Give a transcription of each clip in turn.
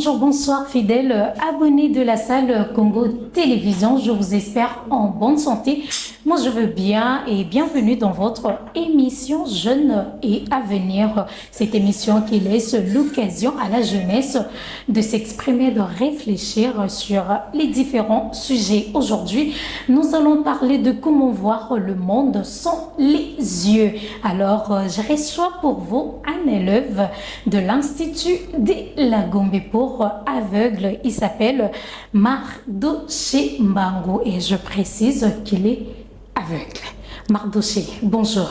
Bonjour, bonsoir fidèles abonnés de la salle Congo Télévision. Je vous espère en bonne santé. Moi, je veux bien et bienvenue dans votre émission Jeunes et Avenir. Cette émission qui laisse l'occasion à la jeunesse de s'exprimer, de réfléchir sur les différents sujets. Aujourd'hui, nous allons parler de comment voir le monde sans les yeux. Alors, je reçois pour vous un élève de l'Institut de la Gombe pour aveugles. Il s'appelle Mardoché Mbango et je précise qu'il est aveugle. Mardoché, bonjour.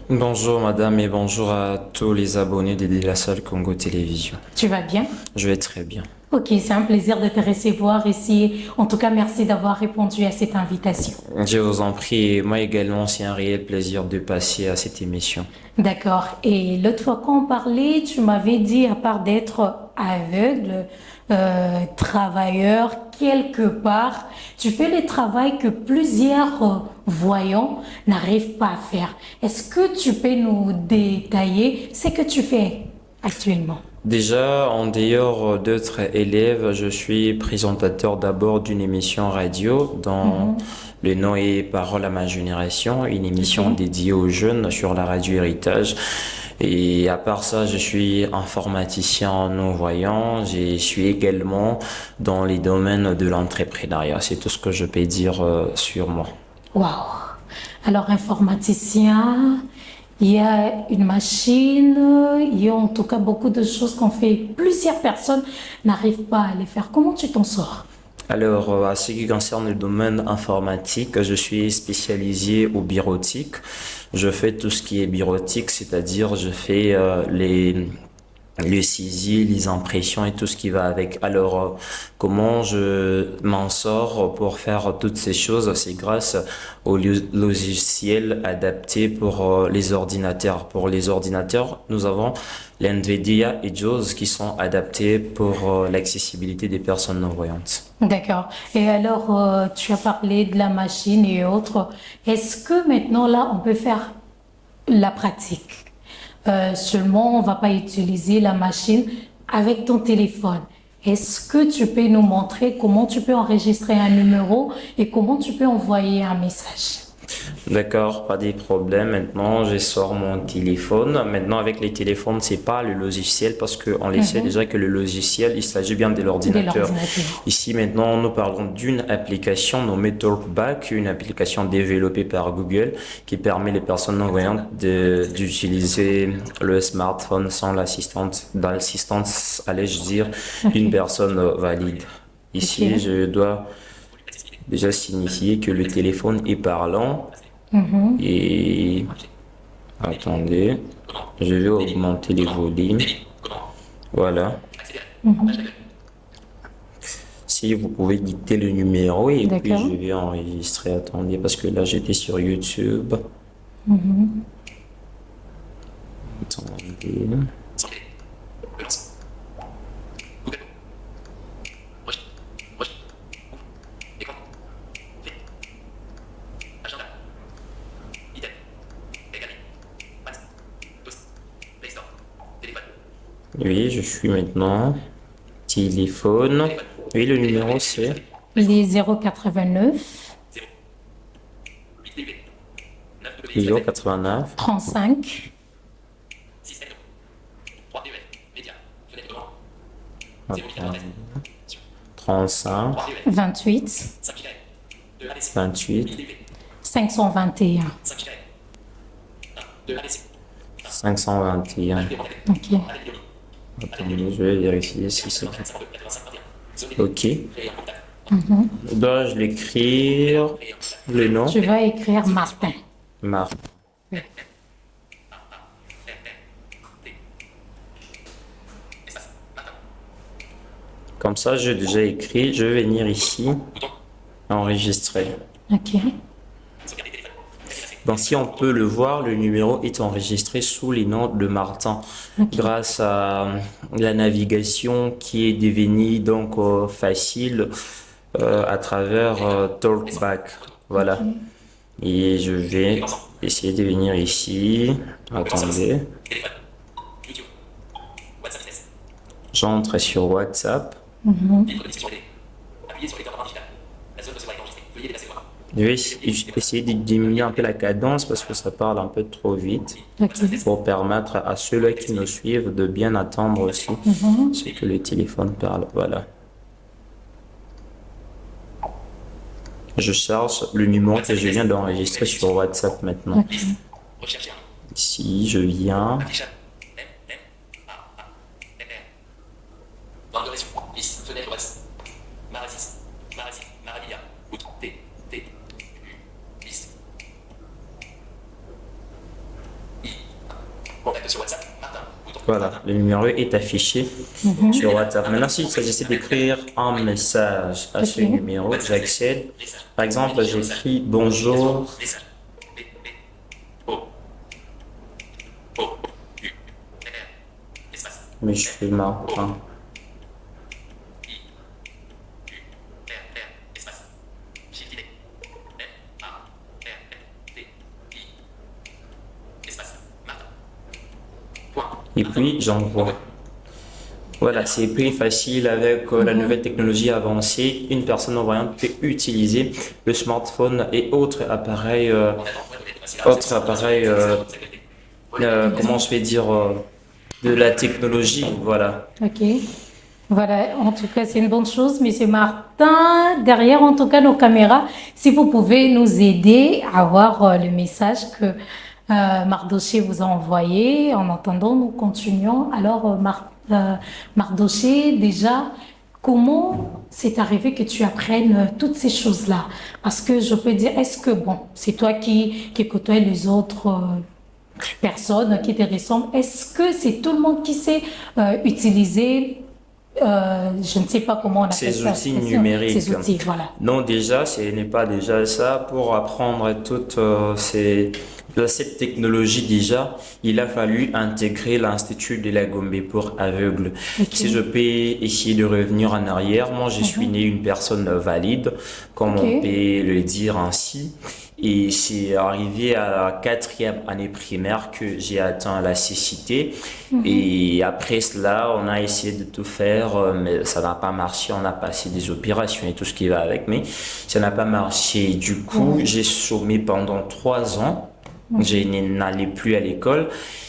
Bonjour madame et bonjour à tous les abonnés de la salle Congo Télévision. Tu vas bien? Je vais très bien. Ok, c'est un plaisir de te recevoir ici. En tout cas, merci d'avoir répondu à cette invitation. Je vous en prie, moi également, c'est un réel plaisir de passer à cette émission. D'accord. Et l'autre fois quand on parlait, tu m'avais dit, à part d'être aveugle, travailleur, quelque part, tu fais le travail que plusieurs voyants n'arrivent pas à faire. Est-ce que tu peux nous détailler ce que tu fais actuellement? Déjà, en dehors d'autres élèves, je suis présentateur d'abord d'une émission radio dont le nom est Parole à ma génération, une émission dédiée aux jeunes sur la radio Héritage. Et à part ça, je suis informaticien non-voyant. Je suis également dans les domaines de l'entrepreneuriat. C'est tout ce que je peux dire sur moi. Waouh! Alors, informaticien, il y a une machine, il y a en tout cas beaucoup de choses qu'on fait. Plusieurs personnes n'arrivent pas à les faire. Comment tu t'en sors? Alors, à ce qui concerne le domaine informatique, je suis spécialisé au bureautique. Je fais tout ce qui est bureautique, c'est-à-dire je fais les saisies, les impressions et tout ce qui va avec. Alors, comment je m'en sors pour faire toutes ces choses? C'est grâce au logiciel adapté pour les ordinateurs. Pour les ordinateurs, nous avons l'NVIDIA et JAWS qui sont adaptés pour l'accessibilité des personnes non-voyantes. D'accord. Et alors, tu as parlé de la machine et autres. Est-ce que maintenant, là, on peut faire la pratique? Seulement, on ne va pas utiliser la machine avec ton téléphone. Est-ce que tu peux nous montrer comment tu peux enregistrer un numéro et comment tu peux envoyer un message? D'accord, pas de problème. Maintenant, je sors mon téléphone. Maintenant, avec les téléphones, c'est pas le logiciel parce qu'on le sait déjà que le logiciel, il s'agit bien de l'ordinateur. Ici, maintenant, nous parlons d'une application nommée Talkback, une application développée par Google qui permet les personnes non-voyantes d'utiliser le smartphone sans l'assistance, allais-je dire, d'une personne valide. Ici, je dois déjà signifier que le téléphone est parlant. Et attendez, je vais augmenter les volumes. Voilà. Si vous pouvez dicter le numéro et puis je vais enregistrer. Attendez, parce que là j'étais sur YouTube. Attendez. Oui, je suis maintenant. Téléphone. Oui, le numéro c'est Les 089 089 35 35 28 28 521. 521. Ok. Attendez, je vais vérifier si c'est OK. Dois-je l'écrire le nom? Tu vas écrire Martin. Marc. Comme ça, j'ai déjà écrit. Je vais venir ici, enregistrer. Ok. Donc, si on peut le voir, le numéro est enregistré sous les noms de Martin, grâce à la navigation qui est devenue donc facile à travers Talkback. Voilà. Et je vais essayer de venir ici. Attendez. J'entre sur WhatsApp. Mhm. Je vais essayer de diminuer un peu la cadence parce que ça parle un peu trop vite Ok. pour permettre à ceux-là qui nous suivent de bien attendre aussi Mhm. ce que le téléphone parle. Voilà. Je cherche le numéro que je viens d'enregistrer sur WhatsApp maintenant. Ok. Ici, je viens. Voilà, le numéro est affiché sur WhatsApp. Maintenant, s'il s'agissait d'écrire un message à ce Ok. numéro, j'accède. Par exemple, j'écris bonjour. Monsieur Martin. Et puis, j'envoie. Voilà, c'est plus facile avec la nouvelle technologie avancée. Une personne non-voyante peut utiliser le smartphone et comment je vais dire, de la technologie. Voilà. Ok. Voilà, en tout cas, c'est une bonne chose. Monsieur Martin, derrière, en tout cas, nos caméras, si vous pouvez nous aider à voir le message que Mardoché vous a envoyé. En attendant, nous continuons. Alors, Mardoché, déjà, comment c'est arrivé que tu apprennes toutes ces choses-là? Parce que je peux dire, est-ce que, bon, c'est toi qui côtoies les autres personnes qui te ressemblent? Est-ce que c'est tout le monde qui sait utiliser je ne sais pas comment on appelle Ces ça, outils numériques. ces outils, voilà. Non, déjà, ce n'est pas déjà ça. Pour apprendre cette technologie, déjà, il a fallu intégrer l'Institut de la Gombe pour aveugles. Ok. Si je peux essayer de revenir en arrière, moi, je suis né une personne valide, comme Ok. on peut le dire ainsi. Et c'est arrivé à la 4e année primaire que j'ai atteint la cécité. Et après cela, on a essayé de tout faire, mais ça n'a pas marché. On a passé des opérations et tout ce qui va avec, mais ça n'a pas marché. Du coup, j'ai chômé pendant 3 ans. Je n'allais plus à l'école.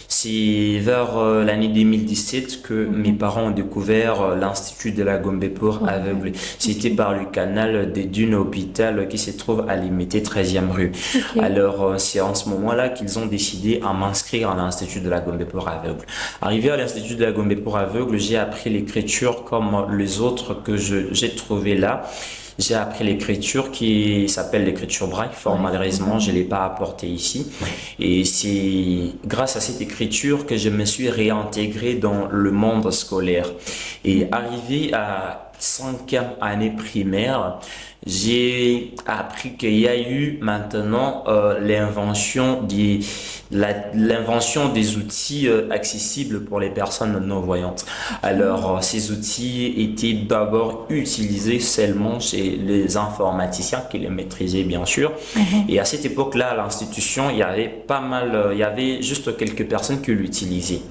C'est vers l'année 2017 que mes parents ont découvert l'Institut de la Gombe pour aveugles. C'était par le canal des Dunes Hôpital qui se trouve à Limité 13e rue. Ok. Alors, c'est en ce moment-là qu'ils ont décidé à m'inscrire à l'Institut de la Gombe pour aveugles. Arrivé à l'Institut de la Gombe pour aveugles, j'ai appris l'écriture comme les autres que j'ai trouvé là. J'ai appris l'écriture qui s'appelle l'écriture braille. Fort malheureusement, je ne l'ai pas apporté ici. Et c'est grâce à cette écriture que je me suis réintégré dans le monde scolaire. Et arrivé à 5e année primaire, j'ai appris qu'il y a eu maintenant l'invention des outils accessibles pour les personnes non-voyantes. Alors, ces outils étaient d'abord utilisés seulement chez les informaticiens qui les maîtrisaient bien sûr. Et à cette époque-là, à l'institution, il y avait juste quelques personnes qui l'utilisaient.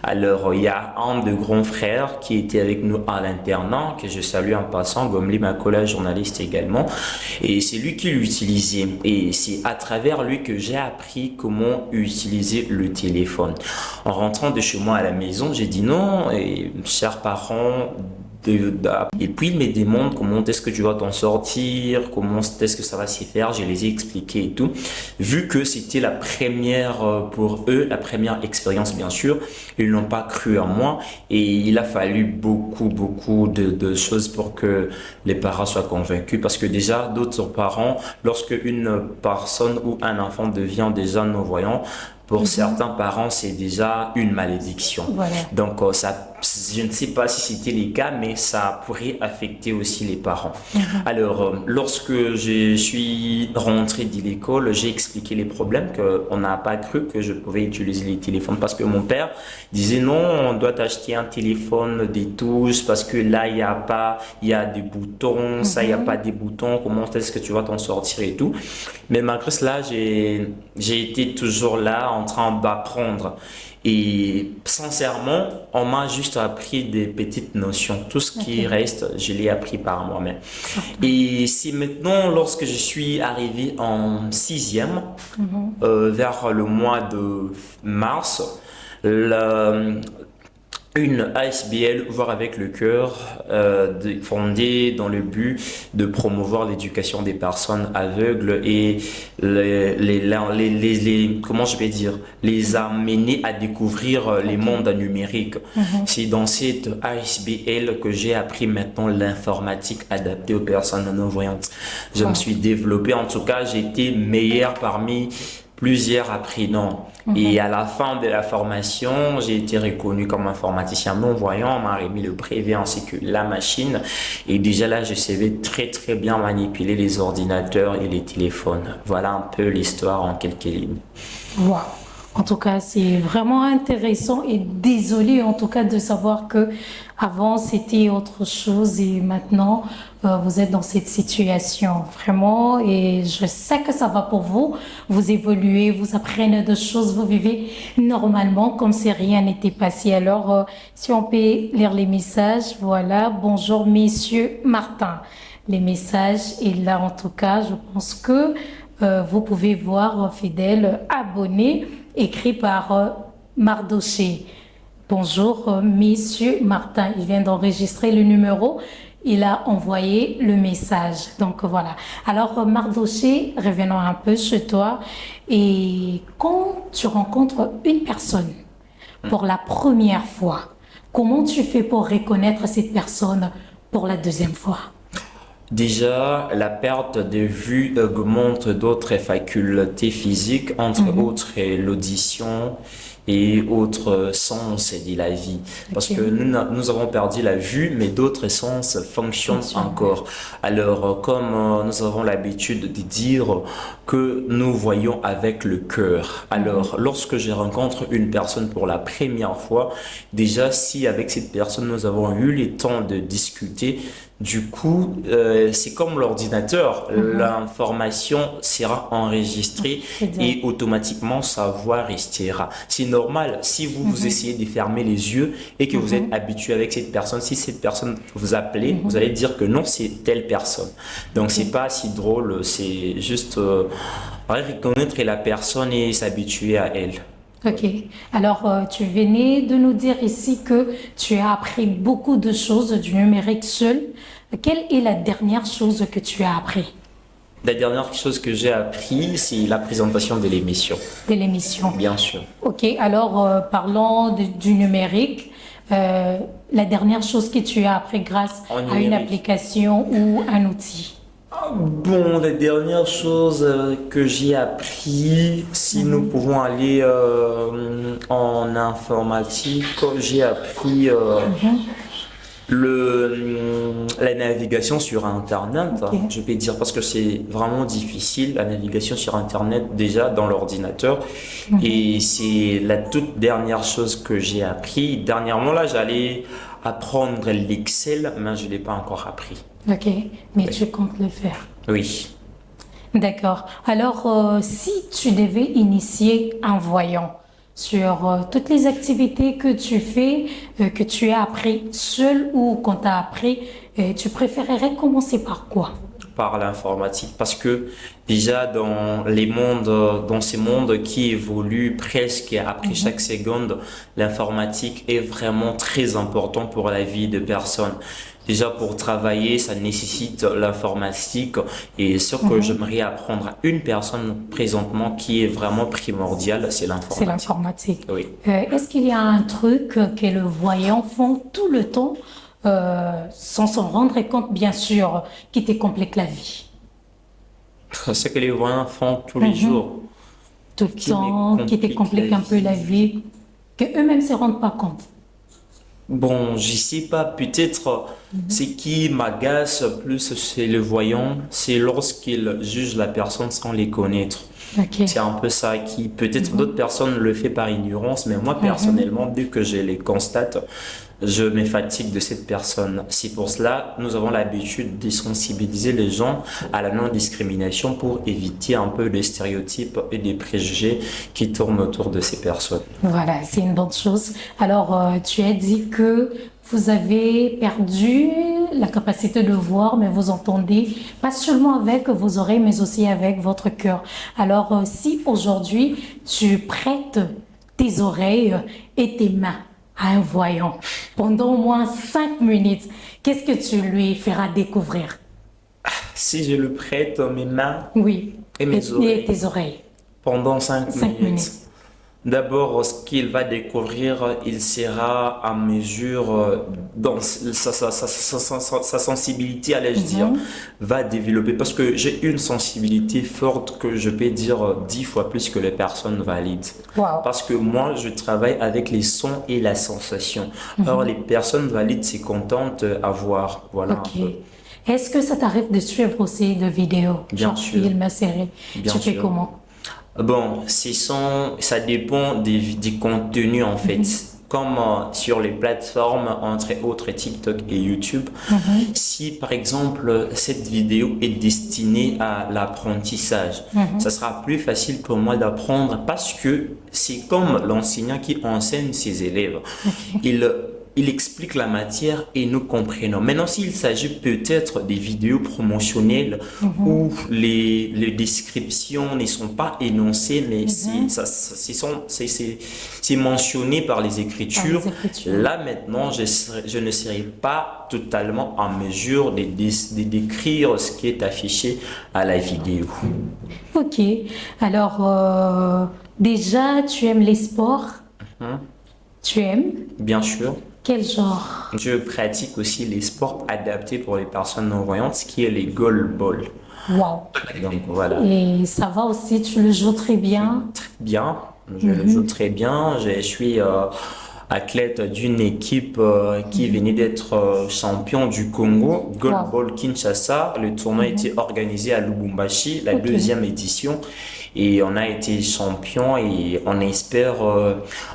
Alors, il y a un de grands frères qui était avec nous à l'internat, que je salue en passant, Gomli Makola, journaliste également. Et c'est lui qui l'utilisait. Et c'est à travers lui que j'ai appris comment utiliser le téléphone. En rentrant de chez moi à la maison, j'ai dit non, et, chers parents, et puis il me demande comment est-ce que tu vas t'en sortir, comment est-ce que ça va s'y faire, je les ai expliqués et tout. Vu que c'était la première pour eux, la première expérience bien sûr, ils n'ont pas cru en moi et il a fallu beaucoup de choses pour que les parents soient convaincus parce que déjà d'autres parents, lorsque une personne ou un enfant devient déjà non-voyant, pour certains parents, c'est déjà une malédiction. Voilà. Donc, je ne sais pas si c'était le cas, mais ça pourrait affecter aussi les parents. Alors, lorsque je suis rentré de l'école, j'ai expliqué les problèmes, qu'on n'a pas cru que je pouvais utiliser les téléphones parce que mon père disait non, on doit acheter un téléphone des touches parce que là, il y a des boutons, ça, il n'y a pas des boutons, comment est-ce que tu vas t'en sortir et tout. Mais malgré cela, j'ai été toujours là en train d'apprendre. Et sincèrement, on m'a juste appris des petites notions. Tout ce qui reste, je l'ai appris par moi-même. Et c'est maintenant, lorsque je suis arrivé en sixième, vers le mois de mars, une ASBL Voir avec le cœur, fondée dans le but de promouvoir l'éducation des personnes aveugles et comment je vais dire, les amener à découvrir les mondes numériques. C'est dans cette ASBL que j'ai appris maintenant l'informatique adaptée aux personnes non-voyantes. Je me suis développé, en tout cas, j'ai été meilleur parmi plusieurs apprenants. Et à la fin de la formation, j'ai été reconnu comme informaticien non-voyant. On m'a remis le brevet ainsi que la machine. Et déjà là, je savais très très bien manipuler les ordinateurs et les téléphones. Voilà un peu l'histoire en quelques lignes. Wow. En tout cas, c'est vraiment intéressant et désolé en tout cas de savoir que avant c'était autre chose et maintenant vous êtes dans cette situation vraiment et je sais que ça va pour vous. Vous évoluez, vous apprenez des choses, vous vivez normalement comme si rien n'était passé. Alors, si on peut lire les messages, voilà. Bonjour, Monsieur Martin. Les messages et là en tout cas, je pense que vous pouvez voir fidèle abonné. Écrit par Mardoché. Bonjour, Monsieur Martin. Il vient d'enregistrer le numéro. Il a envoyé le message. Donc voilà. Alors, Mardoché, revenons un peu chez toi. Et quand tu rencontres une personne pour la première fois, comment tu fais pour reconnaître cette personne pour la deuxième fois? Déjà, la perte de vue augmente d'autres facultés physiques, entre autres l'audition et autres sens de la vie. Parce que nous avons perdu la vue, mais d'autres sens fonctionnent encore. Alors, comme nous avons l'habitude de dire que nous voyons avec le cœur. Alors, lorsque je rencontre une personne pour la première fois, déjà, si avec cette personne, nous avons eu le temps de discuter, du coup, c'est comme l'ordinateur, l'information sera enregistrée et automatiquement sa voix restera. C'est normal, si vous essayez de fermer les yeux et que vous êtes habitué avec cette personne, si cette personne vous appelez, vous allez dire que non, c'est telle personne. Donc, c'est pas si drôle, c'est juste reconnaître la personne et s'habituer à elle. Ok. Alors, tu venais de nous dire ici que tu as appris beaucoup de choses du numérique seul. Quelle est la dernière chose que tu as appris? La dernière chose que j'ai appris, c'est la présentation de l'émission. De l'émission. Bien sûr. Ok. Alors, parlons du numérique. La dernière chose que tu as appris grâce à une application ou un outil? Bon, la dernière chose que j'ai appris, si nous pouvons aller en informatique, j'ai appris la navigation sur Internet, je peux dire, parce que c'est vraiment difficile, la navigation sur Internet déjà dans l'ordinateur. Et c'est la toute dernière chose que j'ai appris. Dernièrement, là, j'allais apprendre l'Excel, mais je ne l'ai pas encore appris. Ok, mais tu comptes le faire? Oui. D'accord. Alors, si tu devais initier un voyant sur toutes les activités que tu fais, que tu as appris seul ou qu'on t'a appris, tu préférerais commencer par quoi? Par l'informatique, parce que déjà dans ces mondes qui évoluent presque après chaque seconde, l'informatique est vraiment très important pour la vie de personnes. Déjà pour travailler, ça nécessite l'informatique et ce que j'aimerais apprendre à une personne présentement qui est vraiment primordial, c'est l'informatique. C'est l'informatique. Oui. Est-ce qu'il y a un truc que le voyant font tout le temps sans s'en rendre compte, bien sûr, qui te complique la vie? Ce que les voyants font tous les jours. Tout le temps, qui te complique un peu la vie, que eux-mêmes ne se rendent pas compte. Bon, je sais pas, peut-être ce qui m'agace plus chez le voyant, c'est lorsqu'il juge la personne sans les connaître. Ok. C'est un peu ça qui, peut-être d'autres personnes le font par ignorance, mais moi personnellement, dès que je les constate, je me fatigue de cette personne. C'est pour cela nous avons l'habitude de sensibiliser les gens à la non-discrimination pour éviter un peu les stéréotypes et les préjugés qui tournent autour de ces personnes. Voilà, c'est une bonne chose. Alors, tu as dit que vous avez perdu la capacité de voir, mais vous entendez pas seulement avec vos oreilles, mais aussi avec votre cœur. Alors, si aujourd'hui tu prêtes tes oreilles et tes mains à un voyant pendant au moins 5 minutes, qu'est-ce que tu lui feras découvrir? Si je le prête mes mains Oui, et mes oreilles et tes oreilles. pendant 5 5 minutes, minutes. d'abord, ce qu'il va découvrir, il sera à mesure dans sa sensibilité, allais-je dire, va développer. Parce que j'ai une sensibilité forte que je peux dire 10 fois plus que les personnes valides. Wow. Parce que moi, je travaille avec les sons et la sensation. Or, les personnes valides, c'est contentes à voir. Voilà Ok. un peu. Est-ce que ça t'arrive de suivre aussi des vidéos, Bien genre sûr. films, séries? Bien Tu fais sûr. comment? Bon, ça dépend des contenus en fait. Comme sur les plateformes, entre autres TikTok et YouTube, si par exemple cette vidéo est destinée à l'apprentissage, ça sera plus facile pour moi d'apprendre parce que c'est comme l'enseignant qui enseigne ses élèves. Il explique la matière et nous comprenons. Maintenant, s'il s'agit peut-être des vidéos promotionnelles où les descriptions ne sont pas énoncées, mais c'est mentionné par les écritures, là maintenant, je ne serai pas totalement en mesure de décrire ce qui est affiché à la vidéo. Ok. Alors, déjà, tu aimes les sports? Tu aimes? Bien sûr. Quel genre? Je pratique aussi les sports adaptés pour les personnes non-voyantes, ce qui est les goalball. Wow. Donc voilà. Et ça va aussi, tu le joues très bien? Très bien, je le joue très bien. Je suis athlète d'une équipe qui venait d'être champion du Congo, Goalball Kinshasa. Le tournoi était organisé à Lubumbashi, la deuxième édition. Et on a été champion et on espère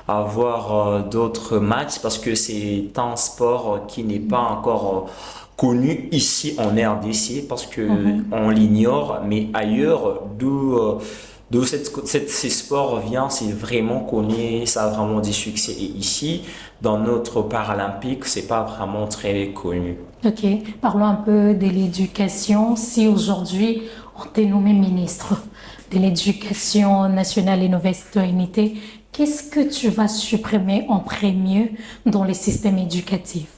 avoir d'autres matchs parce que c'est un sport qui n'est pas encore connu ici en RDC parce que on l'ignore, mais ailleurs d'où ces sports vient, c'est vraiment connu, ça a vraiment du succès. Et ici, dans notre Paralympique, c'est pas vraiment très connu. Ok, parlons un peu de l'éducation. Si aujourd'hui on t'est nommé ministre de l'Éducation nationale et nouvelle citoyenneté, qu'est-ce que tu vas supprimer en premier dans les systèmes éducatifs?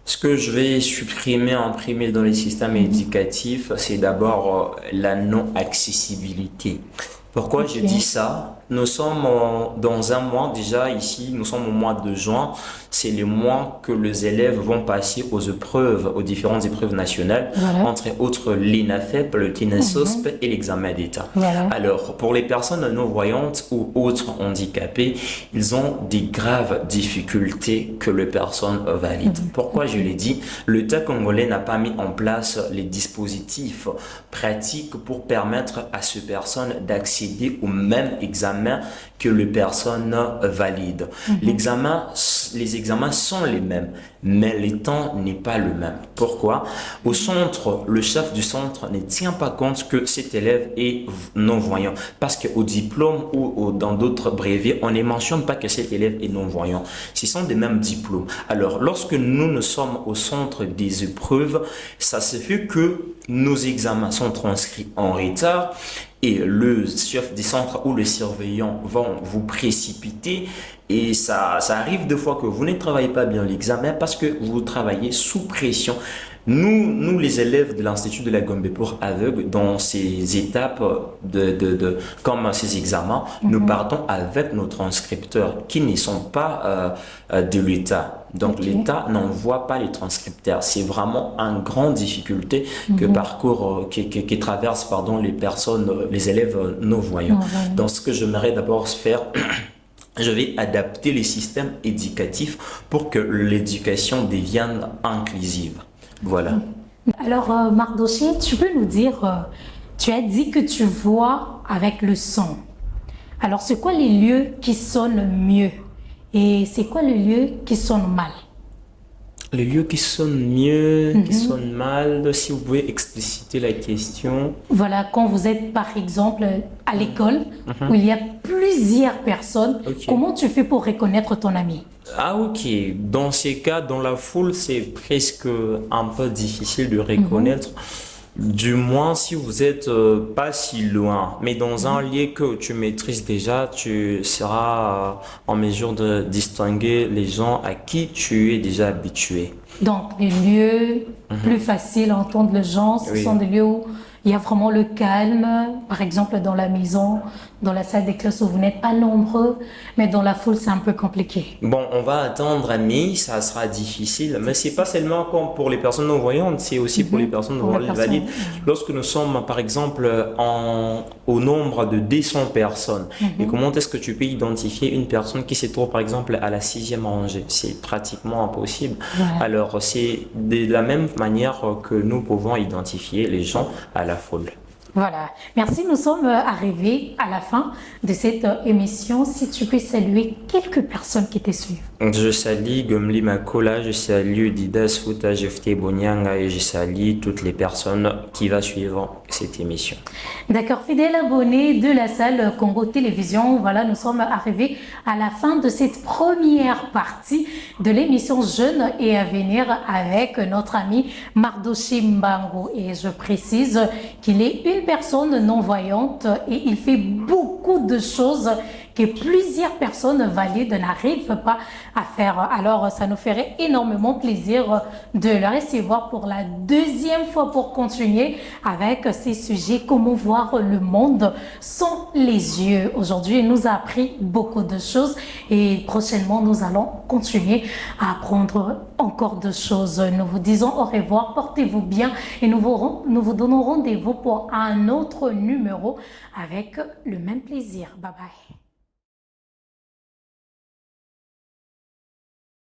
Ce que je vais supprimer en premier dans les systèmes éducatifs, c'est d'abord la non-accessibilité. Pourquoi je dis ça? Nous sommes dans un mois déjà ici, nous sommes au mois de juin. C'est le mois que les élèves vont passer aux épreuves, aux différentes épreuves nationales, entre autres l'ENAFEP, le TNSOSP et l'examen d'État. Alors, pour les personnes non-voyantes ou autres handicapés, ils ont des graves difficultés que les personnes valides. Pourquoi je l'ai dit? L'État congolais n'a pas mis en place les dispositifs pratiques pour permettre à ces personnes d'accéder au même examen que les personnes valides. Les examens sont les mêmes, mais le temps n'est pas le même. Pourquoi? Au centre, le chef du centre ne tient pas compte que cet élève est non-voyant. Parce qu'au diplôme ou dans d'autres brevets, on ne mentionne pas que cet élève est non-voyant. Ce sont des mêmes diplômes. Alors, lorsque nous sommes au centre des épreuves, ça se fait que nos examens sont transcrits en retard et le chef du centre ou le surveillant vont vous précipiter et ça arrive des fois que vous ne travaillez pas bien l'examen parce que vous travaillez sous pression. Nous, les élèves de l'Institut de la Gombe pour aveugles, dans ces étapes comme ces examens, nous partons avec nos transcripteurs qui ne sont pas de l'État. Donc l'État n'envoie pas les transcripteurs. C'est vraiment une grande difficulté que traversent les personnes, les élèves non-voyants. Donc ce que j'aimerais d'abord faire, je vais adapter les systèmes éducatifs pour que l'éducation devienne inclusive. Voilà. Alors, Mardoché, tu peux nous dire Tu as dit que tu vois avec le son. Alors, c'est quoi les lieux qui sonnent mieux et c'est quoi les lieux qui sonnent mal? Les lieux qui sonnent mieux, qui sonnent mal, si vous pouvez expliciter la question. Voilà, quand vous êtes par exemple à l'école où il y a plusieurs personnes, comment tu fais pour reconnaître ton ami? Ah ok, dans ces cas, dans la foule, c'est presque un peu difficile de reconnaître. Du moins si vous êtes pas si loin, mais dans un lieu que tu maîtrises déjà, tu seras en mesure de distinguer les gens à qui tu es déjà habitué. Donc les lieux plus faciles à entendre les gens, ce sont des lieux où il y a vraiment le calme, par exemple dans la maison, dans la salle des classes où vous n'êtes pas nombreux, mais dans la foule c'est un peu compliqué. Bon, on va attendre, mais ça sera difficile. Mais c'est pas seulement comme pour les personnes non-voyantes, c'est aussi pour les personnes valides. Lorsque nous sommes, par exemple, au nombre de 200 personnes, et comment est-ce que tu peux identifier une personne qui se trouve, par exemple, à la 6e rangée? C'est pratiquement impossible. Voilà. Alors, c'est de la même manière que nous pouvons identifier les gens à la foule. Voilà, merci. Nous sommes arrivés à la fin de cette émission. Si tu peux saluer quelques personnes qui te suivent. Je salue Gomli Makola, je salue Didas Futa Jefte Bonyanga et je salue toutes les personnes qui vont suivre cette émission. D'accord, fidèles abonnés de la salle Congo Télévision, voilà, nous sommes arrivés à la fin de cette première partie de l'émission Jeunes et Avenir avec notre ami Mardoché Mbango. Et je précise qu'il est une personne non-voyante et il fait beaucoup de choses que plusieurs personnes valides n'arrivent pas à faire. Alors, ça nous ferait énormément plaisir de le recevoir pour la deuxième fois pour continuer avec ces sujets, comment voir le monde sans les yeux. Aujourd'hui, il nous a appris beaucoup de choses et prochainement, nous allons continuer à apprendre encore de choses. Nous vous disons au revoir, portez-vous bien et nous vous donnons rendez-vous pour un autre numéro avec le même plaisir. Bye bye.